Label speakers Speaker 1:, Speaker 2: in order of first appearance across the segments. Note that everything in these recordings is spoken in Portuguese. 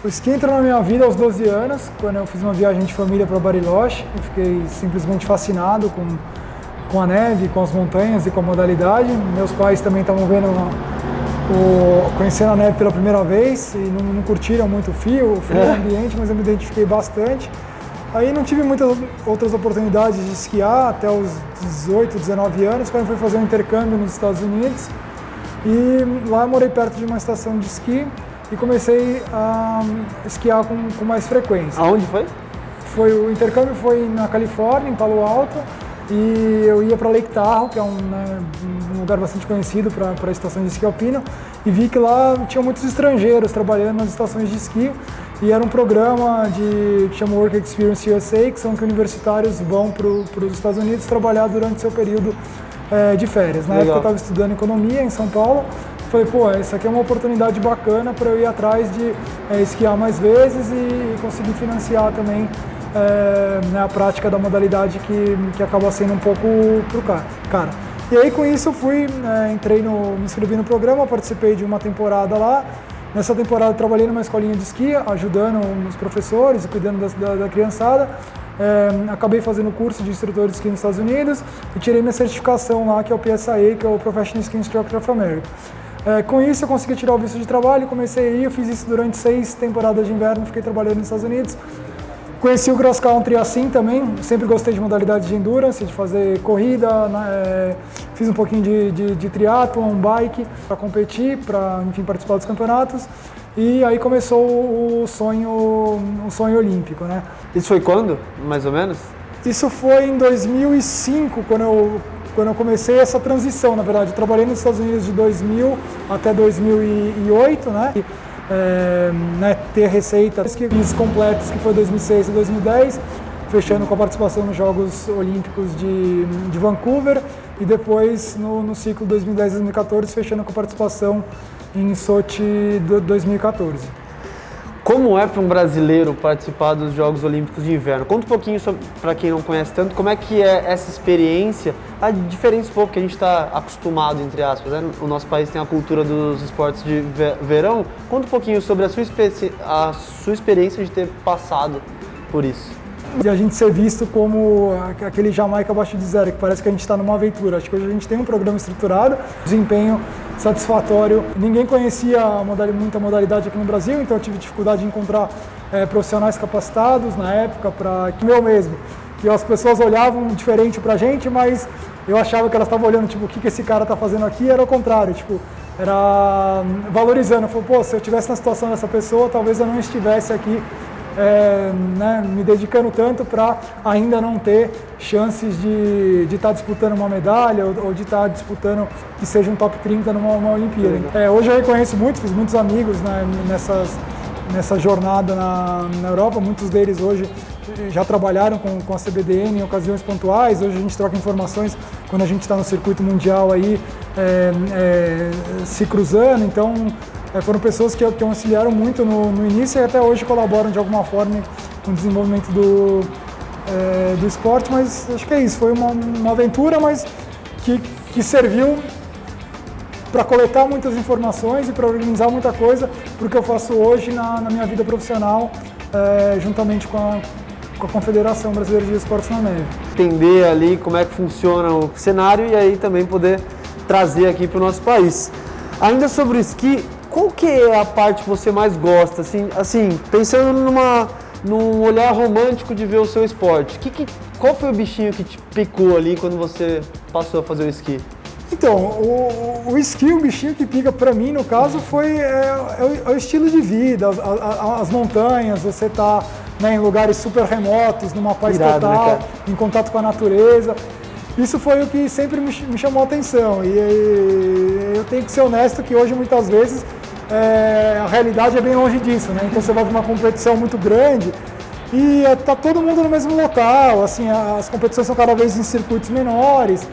Speaker 1: O esqui entrou na minha vida aos 12 anos, quando eu fiz uma viagem de família para Bariloche. Eu fiquei simplesmente fascinado com a neve, com as montanhas e com a modalidade. Meus pais também estavam conhecendo a neve pela primeira vez e não curtiram muito o frio ambiente, mas eu me identifiquei bastante. Aí não tive muitas outras oportunidades de esquiar até os 18, 19 anos, quando eu fui fazer um intercâmbio nos Estados Unidos. E lá eu morei perto de uma estação de esqui e comecei a esquiar com mais frequência.
Speaker 2: Aonde foi?
Speaker 1: O intercâmbio foi na Califórnia, em Palo Alto, e eu ia para Lake Tahoe, que é um lugar bastante conhecido para a estação de esqui alpino, e vi que lá tinha muitos estrangeiros trabalhando nas estações de esqui, e era um programa que chama Work Experience USA, que são que universitários vão para os Estados Unidos trabalhar durante seu período de férias. Na época eu estava estudando economia em São Paulo. Falei, pô, essa aqui é uma oportunidade bacana para eu ir atrás de esquiar mais vezes e conseguir financiar também a prática da modalidade que acaba sendo um pouco pro cara. E aí com isso eu fui, me inscrevi no programa, participei de uma temporada lá. Nessa temporada eu trabalhei numa escolinha de esqui, ajudando os professores e cuidando da criançada. Acabei fazendo o curso de instrutor de esqui nos Estados Unidos e tirei minha certificação lá, que é o PSIA, que é o Professional Ski Instructor of America. Com isso eu consegui tirar o visto de trabalho, comecei a ir, eu fiz isso durante 6 temporadas de inverno, fiquei trabalhando nos Estados Unidos. Conheci o cross country assim também, sempre gostei de modalidades de endurance, de fazer corrida, fiz um pouquinho de triatlon, bike para competir, para participar dos campeonatos. E aí começou o sonho olímpico, né?
Speaker 2: Isso foi quando, mais ou menos?
Speaker 1: Isso foi em 2005, quando eu comecei essa transição, na verdade. Eu trabalhei nos Estados Unidos de 2000 até 2008, né? Ter receitas que fiz completas, que foi 2006 e 2010, fechando com a participação nos Jogos Olímpicos de Vancouver e depois no ciclo 2010-2014, fechando com a participação em Sochi 2014.
Speaker 2: Como é para um brasileiro participar dos Jogos Olímpicos de Inverno? Conta um pouquinho, para quem não conhece tanto, como é que é essa experiência, a diferença um pouco que a gente está acostumado, entre aspas, né? O nosso país tem a cultura dos esportes de verão. Conta um pouquinho sobre a sua experiência de ter passado por isso.
Speaker 1: E a gente ser visto como aquele Jamaica abaixo de zero, que parece que a gente está numa aventura. Acho que hoje a gente tem um programa estruturado, desempenho satisfatório. Ninguém conhecia muita modalidade aqui no Brasil, então eu tive dificuldade de encontrar profissionais capacitados na época, eu mesmo, que as pessoas olhavam diferente pra gente, mas eu achava que elas estavam olhando, tipo, o que esse cara está fazendo aqui, era o contrário, tipo, era valorizando. Eu falei, pô, se eu estivesse na situação dessa pessoa, talvez eu não estivesse aqui me dedicando tanto para ainda não ter chances de estar disputando uma medalha ou de estar disputando que seja um top 30 numa Olimpíada. Hoje eu reconheço muito, fiz muitos amigos nessa jornada na Europa, muitos deles hoje já trabalharam com a CBDN em ocasiões pontuais. Hoje a gente troca informações quando a gente está no circuito mundial aí se cruzando, então foram pessoas que auxiliaram muito no início e até hoje colaboram de alguma forma com o desenvolvimento do esporte, mas acho que é isso, foi uma aventura, mas que serviu para coletar muitas informações e para organizar muita coisa para o que eu faço hoje na minha vida profissional, juntamente com a Confederação Brasileira de Esportes na Neve. Entender
Speaker 2: ali como é que funciona o cenário e aí também poder trazer aqui para o nosso país. Ainda sobre o esqui, qual que é a parte que você mais gosta, assim pensando num olhar romântico de ver o seu esporte? Qual foi o bichinho que te picou ali quando você passou a fazer o esqui?
Speaker 1: Então, o esqui, o bichinho que pica para mim, no caso, foi o estilo de vida, as montanhas, você tá em lugares super remotos, numa paz total, né, em contato com a natureza. Isso foi o que sempre me chamou a atenção e eu tenho que ser honesto que hoje, muitas vezes, a realidade é bem longe disso, né? Então você vai para uma competição muito grande e tá todo mundo no mesmo local, assim, as competições são cada vez em circuitos menores,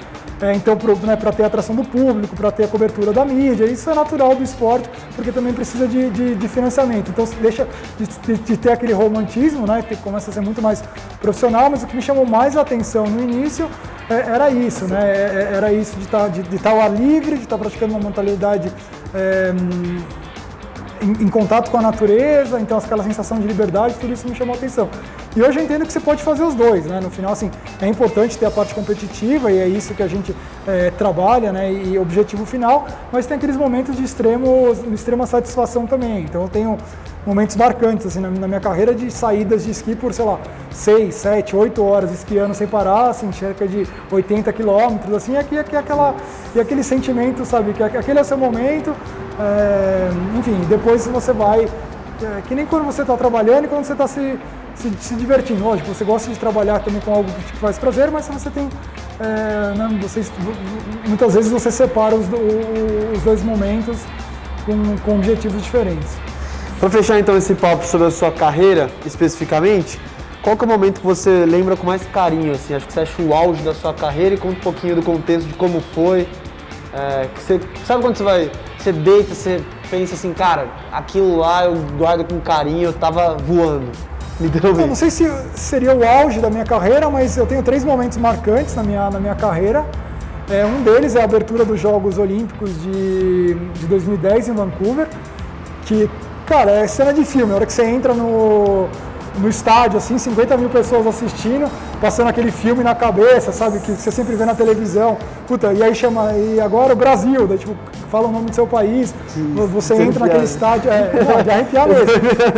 Speaker 1: então para ter a atração do público, para ter a cobertura da mídia, isso é natural do esporte, porque também precisa de financiamento, então deixa de ter aquele romantismo, né? Começa a ser muito mais profissional, mas o que me chamou mais a atenção no início era isso, né? Era isso de estar ao ar livre, de estar praticando uma mentalidade em contato com a natureza, então aquela sensação de liberdade, tudo isso me chamou a atenção. E hoje eu entendo que você pode fazer os dois, né? No final, assim, é importante ter a parte competitiva e é isso que a gente trabalha, né? E objetivo final, mas tem aqueles momentos de extrema satisfação também. Então eu tenho momentos marcantes assim, na minha carreira de saídas de esqui por, sei lá, 6, 7, 8 horas esquiando sem parar, assim, cerca de 80 quilômetros, assim, e aquele sentimento, sabe, que aquele é o seu momento, enfim, depois você vai, que nem quando você está trabalhando e quando você está se divertindo. Lógico, você gosta de trabalhar também com algo que te faz prazer, mas você tem, muitas vezes você separa os dois momentos com objetivos diferentes.
Speaker 2: Para fechar então esse papo sobre a sua carreira especificamente, qual que é o momento que você lembra com mais carinho, assim? Acho que você acha o auge da sua carreira e conta um pouquinho do contexto de como foi. Sabe quando você deita, você pensa assim, cara, aquilo lá eu guardo com carinho, eu tava voando, literalmente.
Speaker 1: Eu não sei se seria o auge da minha carreira, mas eu tenho 3 momentos marcantes na minha carreira. Um deles é a abertura dos Jogos Olímpicos de 2010 em Vancouver, que, cara, é cena de filme. A hora que você entra no estádio, assim, 50 mil pessoas assistindo, passando aquele filme na cabeça, sabe, que você sempre vê na televisão. Puta, e aí chama, e agora o Brasil, daí tipo, fala o nome do seu país, você entra naquele estádio, de arrepiar mesmo.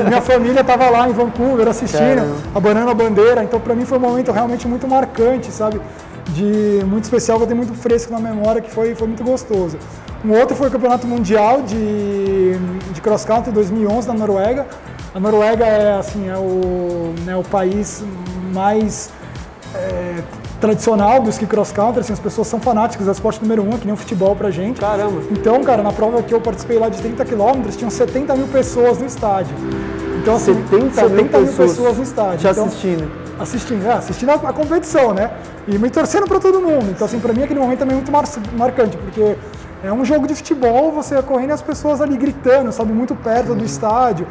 Speaker 1: Minha família estava lá em Vancouver assistindo, abanando a bandeira, então pra mim foi um momento realmente muito marcante, sabe, muito especial, que eu tenho muito fresco na memória, que foi muito gostoso. Um outro foi o Campeonato Mundial de Cross Country 2011 na Noruega. A Noruega é o país mais tradicional do ski cross country, assim, as pessoas são fanáticas, é o esporte número 1, que nem o futebol pra gente.
Speaker 2: Caramba!
Speaker 1: Então, cara, na prova que eu participei lá de 30 quilômetros, tinham 70 mil pessoas no estádio. Então, assim, 70 mil pessoas no estádio. Assistindo a competição, né? E me torcendo pra todo mundo. Então, assim, pra mim aquele momento também é muito marcante, porque é um jogo de futebol, você correndo e as pessoas ali gritando, sabe, muito perto do estádio,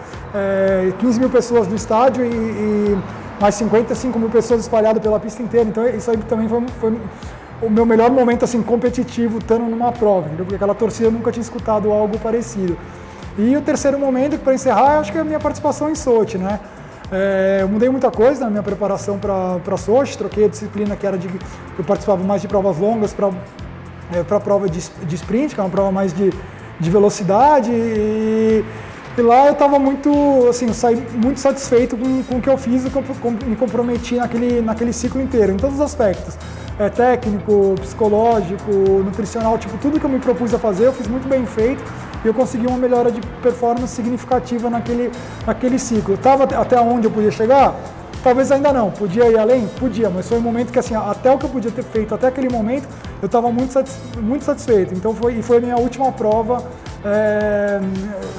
Speaker 1: 15 mil pessoas no estádio e mais 55 mil pessoas espalhadas pela pista inteira. Então isso aí também foi o meu melhor momento assim, competitivo, estando numa prova, entendeu? Porque aquela torcida eu nunca tinha escutado algo parecido. E o terceiro momento, para encerrar, eu acho que é a minha participação em Sochi, né? Eu mudei muita coisa na minha preparação para Sochi, troquei a disciplina que era eu participava mais de provas longas para a prova de sprint, que é uma prova mais de velocidade, e lá eu estava muito, assim, eu saí muito satisfeito com o que eu fiz e me comprometi naquele ciclo inteiro, em todos os aspectos. Técnico, psicológico, nutricional, tipo, tudo que eu me propus a fazer eu fiz muito bem feito e eu consegui uma melhora de performance significativa naquele ciclo. Estava até onde eu podia chegar? Talvez ainda não. Podia ir além? Podia, mas foi um momento que, assim, até o que eu podia ter feito até aquele momento, eu estava muito satisfeito. Então foi a minha última prova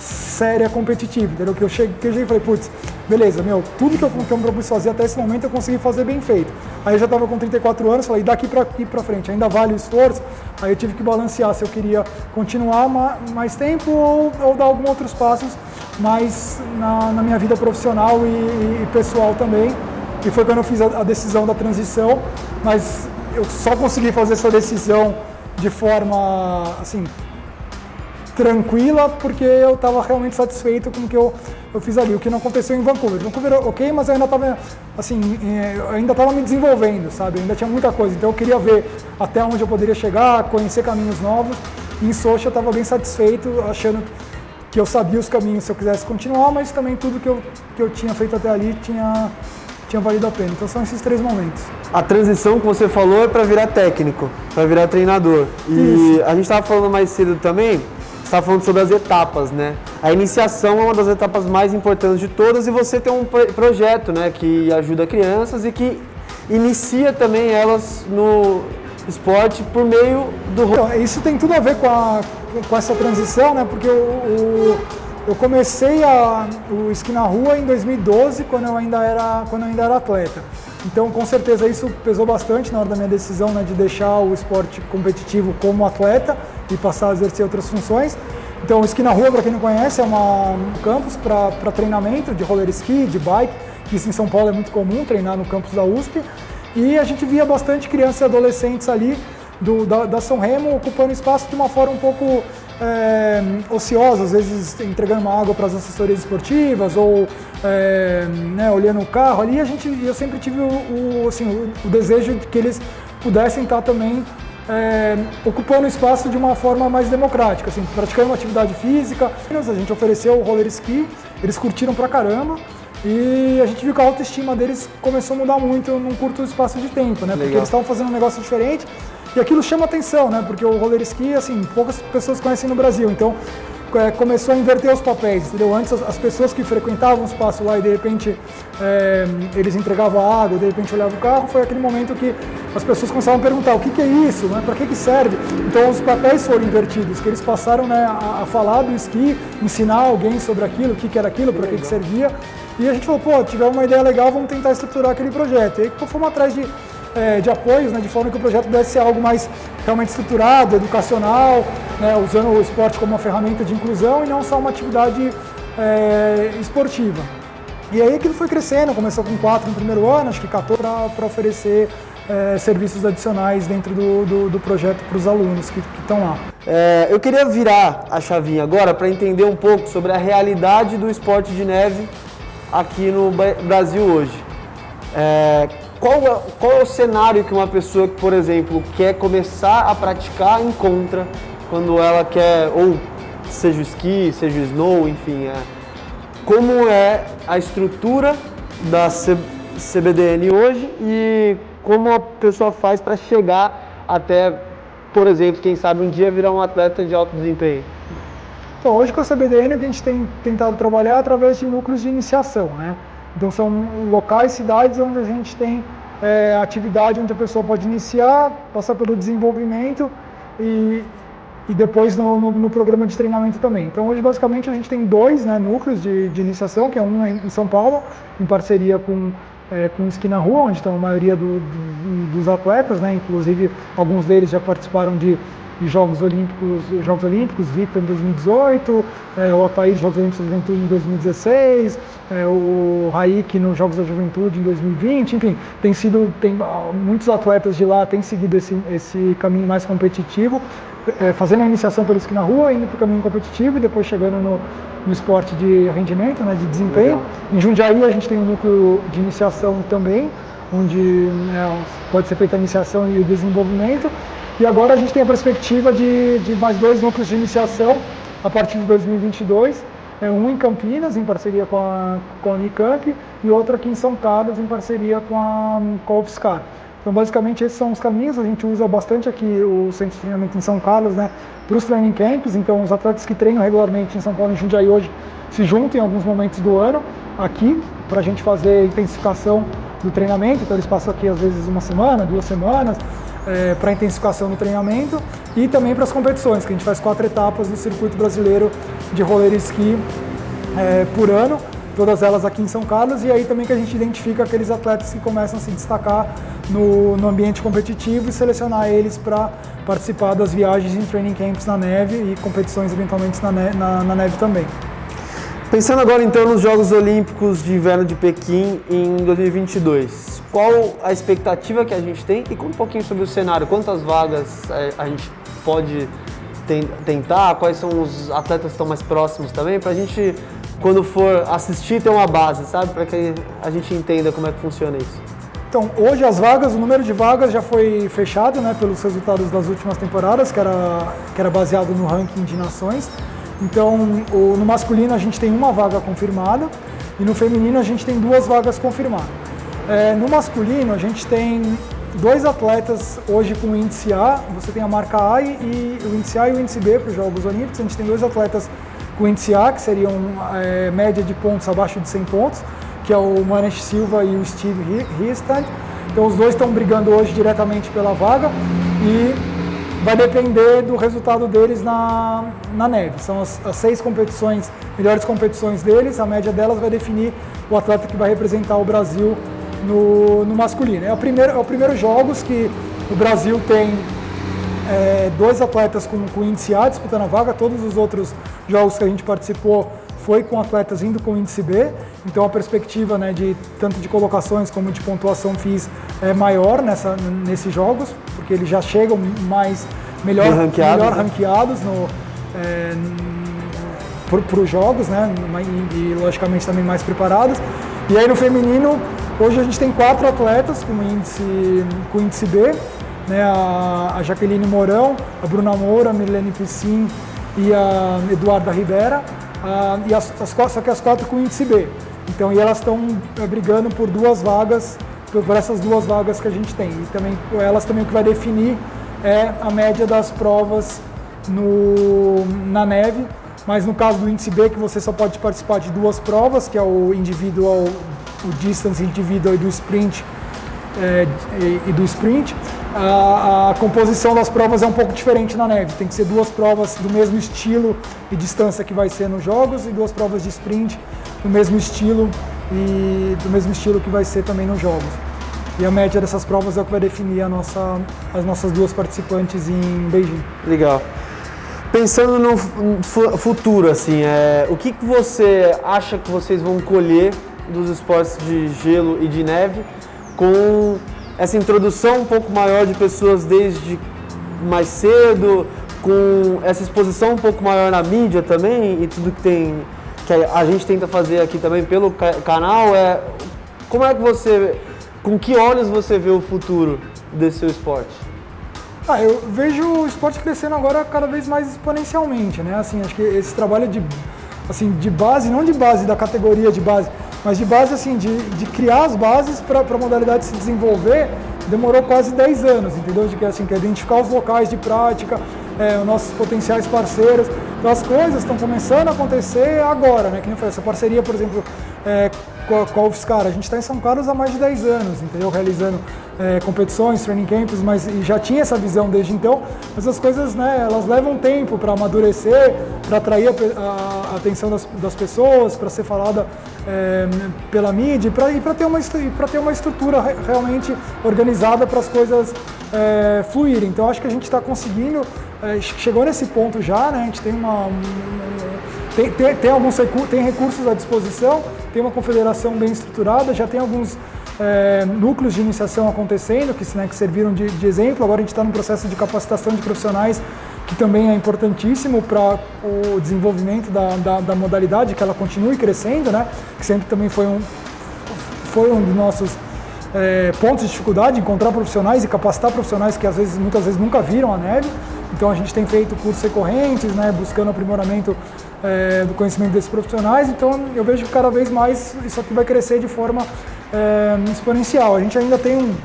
Speaker 1: séria, competitiva, entendeu? Que eu cheguei e falei, putz, beleza, tudo que eu me propus fazer até esse momento eu consegui fazer bem feito. Aí eu já estava com 34 anos, falei, daqui para frente, ainda vale o esforço? Aí eu tive que balancear se eu queria continuar mais tempo ou dar alguns outros passos, mas na minha vida profissional e pessoal também. E foi quando eu fiz a decisão da transição, mas eu só consegui fazer essa decisão de forma, assim, tranquila, porque eu estava realmente satisfeito com o que eu fiz ali, o que não aconteceu em Vancouver. Vancouver, ok, mas eu ainda estava, assim, me desenvolvendo, sabe? Eu ainda tinha muita coisa, então eu queria ver até onde eu poderia chegar, conhecer caminhos novos. E em Sochi eu estava bem satisfeito, achando que eu sabia os caminhos se eu quisesse continuar, mas também tudo que eu tinha feito até ali tinha valido a pena. Então são esses 3 momentos.
Speaker 2: A transição que você falou é para virar técnico, para virar treinador. E a gente estava falando mais cedo também, você estava falando sobre as etapas, né? A iniciação é uma das etapas mais importantes de todas e você tem um projeto, né, que ajuda crianças e que inicia também elas no esporte por meio do...
Speaker 1: Então, isso tem tudo a ver com essa transição, né? Porque eu comecei o esqui na rua em 2012, quando eu ainda era atleta. Então, com certeza, isso pesou bastante na hora da minha decisão, né, de deixar o esporte competitivo como atleta e passar a exercer outras funções. Então, o esqui na rua, para quem não conhece, é um campus para treinamento de roller ski, de bike, que isso em São Paulo é muito comum, treinar no campus da USP. E a gente via bastante crianças e adolescentes ali da São Remo ocupando espaço de uma forma um pouco ociosos, às vezes entregando uma água para as assessorias esportivas ou né, olhando o carro ali, eu sempre tive o desejo de que eles pudessem estar também ocupando o espaço de uma forma mais democrática, assim, praticando uma atividade física. A gente ofereceu o roller ski, eles curtiram pra caramba e a gente viu que a autoestima deles começou a mudar muito num curto espaço de tempo, né? Porque eles estavam fazendo um negócio diferente e aquilo chama atenção, né? Porque o roller ski, assim, poucas pessoas conhecem no Brasil, então começou a inverter os papéis, entendeu? Antes as pessoas que frequentavam o espaço lá e de repente eles entregavam água, de repente olhavam o carro, foi aquele momento que as pessoas começavam a perguntar o que é isso, né? Para que serve? Então os papéis foram invertidos, que eles passaram, né, a falar do esqui, ensinar alguém sobre aquilo, o que era aquilo, para que servia. E a gente falou, pô, tivemos uma ideia legal, vamos tentar estruturar aquele projeto. E aí fomos atrás de apoios, né, de forma que o projeto pudesse ser algo mais realmente estruturado, educacional, né, usando o esporte como uma ferramenta de inclusão e não só uma atividade esportiva. E aí aquilo foi crescendo, começou com 4 no primeiro ano, acho que 14 para oferecer serviços adicionais dentro do projeto para os alunos que estão lá.
Speaker 2: Eu queria virar a chavinha agora para entender um pouco sobre a realidade do esporte de neve aqui no Brasil hoje. Qual é o cenário que uma pessoa que, por exemplo, quer começar a praticar encontra quando ela quer, ou seja o esqui, seja o snow, enfim, como é a estrutura da CBDN hoje e como a pessoa faz para chegar até, por exemplo, quem sabe um dia virar um atleta de alto desempenho?
Speaker 1: Então, hoje com a CBDN a gente tem tentado trabalhar através de núcleos de iniciação, né? Então são locais, cidades onde a gente tem atividade onde a pessoa pode iniciar, passar pelo desenvolvimento e depois no programa de treinamento também. Então hoje basicamente a gente tem 2, né, núcleos de iniciação, que é um em São Paulo, em parceria com o Esqui na Rua, onde estão a maioria dos atletas, né, inclusive alguns deles já participaram de Jogos Olímpicos, Victor em 2018, o Atair Jogos Olímpicos da Juventude em 2016, o Raik nos Jogos da Juventude em 2020, enfim, tem muitos atletas de lá têm seguido esse caminho mais competitivo, fazendo a iniciação pelo esqui na rua, indo para o caminho competitivo e depois chegando no esporte de rendimento, né, de desempenho. Em Jundiaí a gente tem um núcleo de iniciação também, onde pode ser feita a iniciação e o desenvolvimento. E agora a gente tem a perspectiva de mais 2 núcleos de iniciação a partir de 2022, um em Campinas, em parceria com a Unicamp, e outro aqui em São Carlos, em parceria com a UFSCar. Então, basicamente, esses são os caminhos. A gente usa bastante aqui o centro de treinamento em São Carlos, né, para os training camps. Então, os atletas que treinam regularmente em São Paulo e em Jundiaí hoje se juntam em alguns momentos do ano aqui, para a gente fazer a intensificação do treinamento. Então, eles passam aqui, às vezes, 1 semana, 2 semanas, para intensificação do treinamento e também para as competições, que a gente faz 4 etapas do circuito brasileiro de roller ski por ano, todas elas aqui em São Carlos, e aí também que a gente identifica aqueles atletas que começam a se destacar no ambiente competitivo e selecionar eles para participar das viagens em training camps na neve e competições eventualmente na neve também.
Speaker 2: Pensando agora então nos Jogos Olímpicos de Inverno de Pequim em 2022, qual a expectativa que a gente tem e conta um pouquinho sobre o cenário, quantas vagas a gente pode tentar, quais são os atletas que estão mais próximos também, para a gente, quando for assistir, ter uma base, sabe, para que a gente entenda como é que funciona isso.
Speaker 1: Então, hoje o número de vagas já foi fechado, né, pelos resultados das últimas temporadas, que era baseado no ranking de nações. Então, no masculino a gente tem 1 vaga confirmada e no feminino a gente tem 2 vagas confirmadas. No masculino a gente tem 2 atletas hoje com o índice A, você tem a marca A e o índice A e o índice B para os Jogos Olímpicos. A gente tem 2 atletas com o índice A, que seriam média de pontos abaixo de 100 pontos, que é o Manesh Silva e o Steve Hiestand. Então os 2 estão brigando hoje diretamente pela vaga e vai depender do resultado deles na neve. São as 6 competições, melhores competições deles, a média delas vai definir o atleta que vai representar o Brasil no masculino. É o primeiro Jogos que o Brasil tem 2 atletas com índice A disputando a vaga, todos os outros jogos que a gente participou foi com atletas indo com índice B, então a perspectiva, né, tanto de colocações como de pontuação FIS é maior nesses jogos, porque eles já chegam melhor ranqueados para os jogos, né? E logicamente também mais preparadas. E aí no feminino, hoje a gente tem 4 atletas com índice B, né? A Jaqueline Mourão, a Bruna Moura, a Milene Piscin e a Eduarda Rivera, só que as 4 com índice B. Então, e elas estão brigando por 2 vagas, por essas 2 vagas que a gente tem. E também, elas também o que vai definir é a média das provas na neve, mas no caso do índice B, que você só pode participar de 2 provas, que é o individual, o distance individual e do sprint, a composição das provas é um pouco diferente na neve. Tem que ser 2 provas do mesmo estilo e distância que vai ser nos jogos e 2 provas de sprint do mesmo estilo que vai ser também nos jogos. E a média dessas provas é o que vai definir as nossas 2 participantes em Beijing.
Speaker 2: Legal. Pensando no futuro, assim, o que você acha que vocês vão colher dos esportes de gelo e de neve com essa introdução um pouco maior de pessoas desde mais cedo, com essa exposição um pouco maior na mídia também e tudo que a gente tenta fazer aqui também pelo canal, como é que com que olhos você vê o futuro desse seu esporte?
Speaker 1: Eu vejo o esporte crescendo agora cada vez mais exponencialmente, né? Assim, acho que esse trabalho de base, não de base da categoria de base, mas de base assim, de criar as bases para a modalidade se desenvolver, demorou quase 10 anos, entendeu? Que é identificar os locais de prática, os nossos potenciais parceiros. Então as coisas estão começando a acontecer agora, né? Que nem foi essa parceria, por exemplo, com a UFSCar. A gente está em São Carlos há mais de 10 anos, entendeu? Realizando competições, training camps, e já tinha essa visão desde então. Mas as coisas, né, elas levam tempo para amadurecer, para atrair a atenção das pessoas, para ser falada pela mídia e para ter uma estrutura realmente organizada para as coisas fluírem. Então acho que a gente está conseguindo, chegou nesse ponto já, né? A gente tem recursos à disposição, tem uma confederação bem estruturada, já tem alguns núcleos de iniciação acontecendo que serviram de exemplo. Agora a gente está num processo de capacitação de profissionais que também é importantíssimo para o desenvolvimento da modalidade, que ela continue crescendo, né? Que sempre também foi um dos nossos pontos de dificuldade, encontrar profissionais e capacitar profissionais que muitas vezes nunca viram a neve. Então a gente tem feito cursos recorrentes, né, buscando aprimoramento do conhecimento desses profissionais. Então eu vejo que cada vez mais isso aqui vai crescer de forma exponencial. A gente ainda tem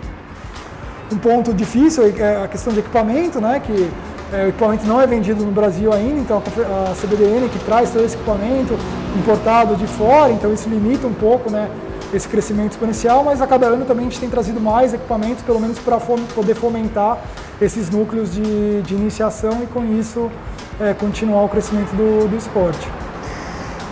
Speaker 1: um ponto difícil, a questão de equipamento, né, que o equipamento não é vendido no Brasil ainda, então a CBDN que traz todo esse equipamento importado de fora, então isso limita um pouco, né, esse crescimento exponencial, mas a cada ano também a gente tem trazido mais equipamentos, pelo menos para poder fomentar esses núcleos de iniciação e com isso continuar o crescimento do esporte.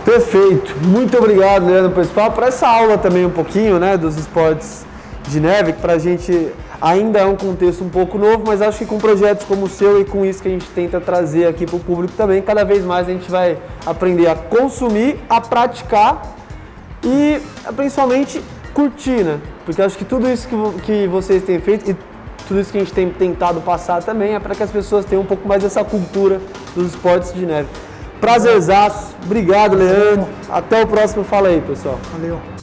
Speaker 2: Perfeito, muito obrigado, Leandro, por essa aula também um pouquinho, né, dos esportes de neve, que para a gente ainda é um contexto um pouco novo, mas acho que com projetos como o seu e com isso que a gente tenta trazer aqui para o público também, cada vez mais a gente vai aprender a consumir, a praticar e principalmente curtir, né? Porque acho que tudo isso que vocês têm feito e tudo isso que a gente tem tentado passar também é para que as pessoas tenham um pouco mais dessa cultura dos esportes de neve. Prazerzaço, obrigado, Leandro. Até o próximo Fala aí, pessoal.
Speaker 1: Valeu.